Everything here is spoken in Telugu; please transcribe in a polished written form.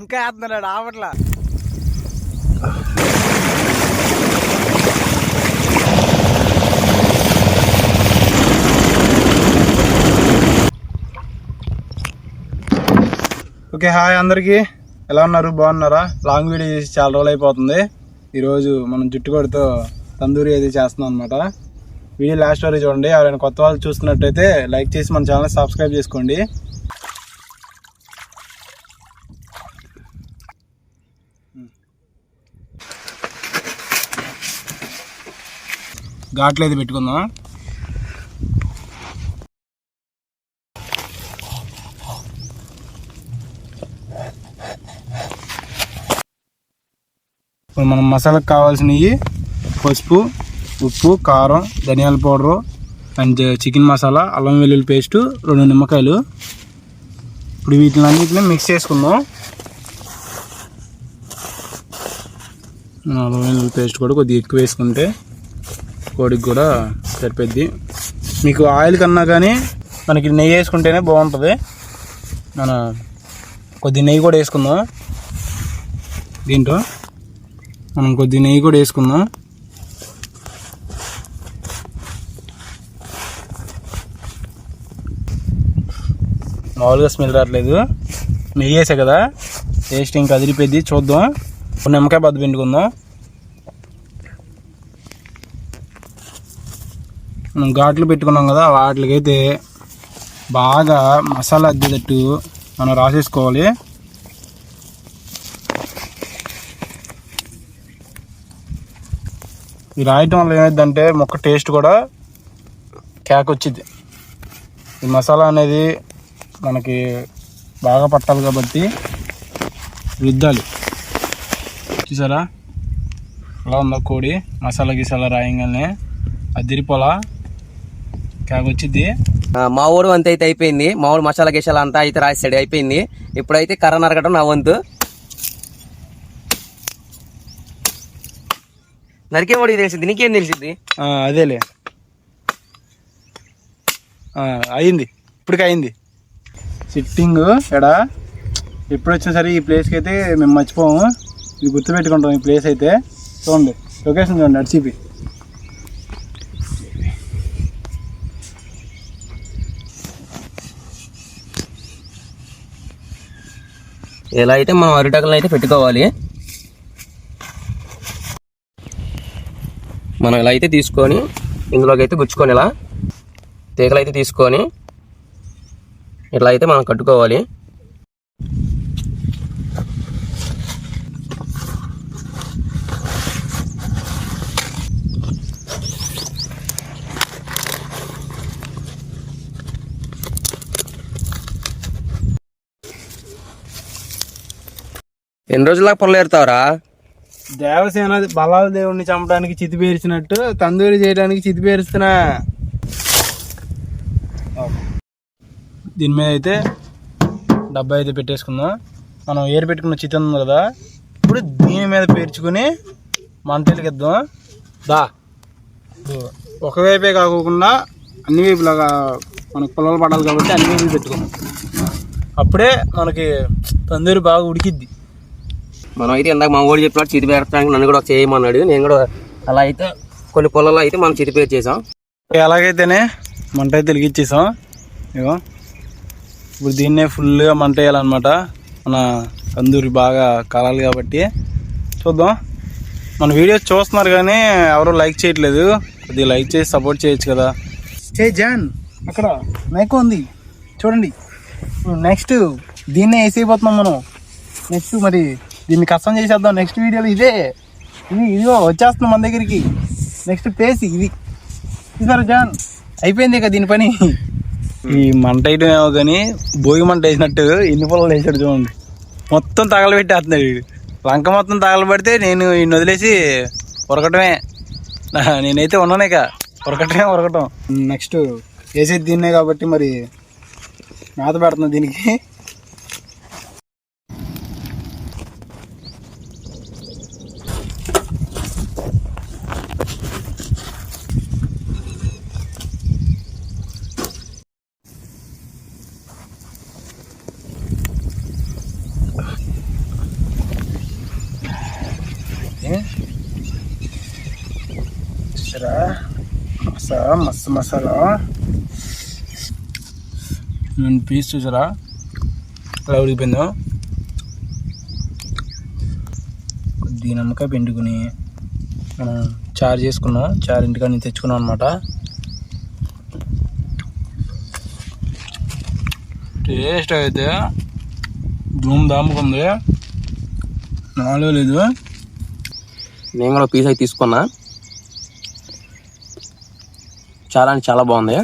ఇంకా వేస్తున్నాడు ఆపట్లా. ఓకే, హాయ్ అందరికీ, ఎలా ఉన్నారు? బాగున్నారా? లాంగ్ వీడియో చేసి చాలా రోజులు అయిపోతుంది. ఈరోజు మనం జుట్టుకొడితో తందూరి అయితే చేస్తున్నాం అనమాట. వీడియో లాస్ట్ వరకు చూడండి. ఎవరైనా కొత్త వాళ్ళు చూస్తున్నట్టయితే లైక్ చేసి మన ఛానల్ సబ్స్క్రైబ్ చేసుకోండి. ఘాట్లు అయితే పెట్టుకుందాం. ఇప్పుడు మనం మసాలాకు కావాల్సినవి పసుపు, ఉప్పు, కారం, ధనియాల పౌడరు అండ్ చికెన్ మసాలా, అల్లం వెల్లుల్లి పేస్టు, 2 నిమ్మకాయలు. ఇప్పుడు వీటిని మిక్స్ చేసుకుందాం. అల్లం వెల్లుల్లి పేస్ట్ కూడా కొద్దిగా ఎక్కువ వేసుకుంటే కోడికి కూడా సరిపోద్ది. మీకు ఆయిల్ కన్నా కానీ మనకి నెయ్యి వేసుకుంటేనే బాగుంటుంది. మన కొద్ది నెయ్యి కూడా వేసుకుందాం. దీంట్లో మనం కొద్ది నెయ్యి కూడా వేసుకుందాం. మామూలుగా స్మెల్ రావట్లేదు, నెయ్యి వేసా కదా, టేస్ట్ ఇంకా అదిరిపోద్ది. చూద్దాం. ఒక నిమ్మకాయ బద్ద పిండుకుందాం. మనం ఘాట్లు పెట్టుకున్నాం కదా, వాటికైతే బాగా మసాలా అద్దేటట్టు మనం రాసేసుకోవాలి. ఇది రాయటం వల్ల ఏమైందంటే మొక్క టేస్ట్ కూడా కేక్ వచ్చింది. ఈ మసాలా అనేది మనకి బాగా పట్టాలి కాబట్టి రుద్దాలి. చూసారా అలా ఉందా కోడి? మసాలా గిసాలా రాయంగానే అదిరిపోలా కేక్ వచ్చింది. మా ఊరు అంత అయితే అయిపోయింది. మా ఊరు మసాలా గిసాలా అంతా అయితే రాసాడు, అయిపోయింది. ఇప్పుడైతే కర్ర నరకడం నా వంతు. నరికేవాడికి తెలిసింది, నీకేం తెలిసింది? అదేలే, అయింది, ఇప్పటికి అయింది. సిట్టింగ్ ఎడా ఎప్పుడు వచ్చినా సరే ఈ ప్లేస్కి అయితే మేము మర్చిపోము. ఇది గుర్తుపెట్టుకుంటాం. ఈ ప్లేస్ అయితే చూడండి, లొకేషన్ చూడండి, అడిచిపి. ఇలా అయితే మనం అరిటాకులను అయితే పెట్టుకోవాలి. మనం ఇలా అయితే తీసుకొని ఇందులోకి అయితే గుచ్చుకొని ఇలా తీగలు అయితే తీసుకొని ఇట్లా అయితే మనం కట్టుకోవాలి. ఎన్ని రోజులకు పొలం ఏరుతావరా? దేవసేన బలాల దేవుడిని చంపడానికి చితి పేర్చినట్టు తందూరి చేయడానికి చితి పేరుస్తున్నా. దీని మీద అయితే డబ్బా అయితే పెట్టేసుకుందాం. మనం ఏరు పెట్టుకున్న చితి ఉంది కదా, ఇప్పుడు దీని మీద పేర్చుకుని మంటలకి ఇద్దాం. దా ఒకవైపే కాకుండా అన్ని వైపులాగా మనకు పొలాలు పడాలి కాబట్టి అన్ని వైపులు పెట్టుకుందాం. అప్పుడే మనకి తందూరి బాగా ఉడికిద్ది. మనం అయితే ఇందాక మా ఊరు చెప్పినట్టు చితి పేర్చడానికి నన్ను కూడా చేయమన్నాడు. నేను కూడా అలా అయితే కొన్ని పొలాల్లో అయితే మనం చితి పేరు చేసాం. ఎలాగైతేనే మంట అయితే వెలిగించేసాం. ఇగో ఇప్పుడు దీన్నే ఫుల్గా మంట వేయాలన్నమాట. మన తందూరి బాగా కాలాలి కాబట్టి చూద్దాం. మన వీడియోస్ చూస్తున్నారు కానీ ఎవరు లైక్ చేయట్లేదు. కొద్దిగా లైక్ చేసి సపోర్ట్ చేయొచ్చు కదా. జాన్ అక్కడ మేక ఉంది చూడండి. నెక్స్ట్ దీన్నే వేసేయబోతున్నాం మనం. నెక్స్ట్ మరి దీన్ని కష్టం చేసేద్దాం నెక్స్ట్ వీడియోలో. ఇదిగో వచ్చేస్తున్నాం మన దగ్గరికి. నెక్స్ట్ పేసి ఇది చూసారు జాన్, అయిపోయింది ఇక దీని పని. ఈ మంట వేయడం ఏమో కానీ భోగి మంట వేసినట్టు ఇన్ని పొలాలు వేసాడు చూడండి. మొత్తం తగలబెట్టేస్తున్నాడు వీడు. లంక మొత్తం తగలబెడితే నేను ఈయన వదిలేసి ఉరకటమే. నేనైతే ఉన్నాను ఇక ఉరకటం. నెక్స్ట్ వేసేది దీన్నే కాబట్టి మరి మేత పెడుతున్నా దీనికి. చూసారా మస్తు మసాలా నేను పీస్ చూసారా ఎలా ఉడికిపోయిందో. కొద్దిగా నమ్మకాయ పిండుకుని మనం చారు చేసుకున్నాం. చారు ఇంటికాడ నుంచి తెచ్చుకున్నాం అనమాట. టేస్ట్ అయితే ధూమ్ ధాముగా ఉంది, నాలో లేదు. నేను కూడా పీస్ అయితే తీసుకున్నా, చాలా అంటే చాలా బాగుంది.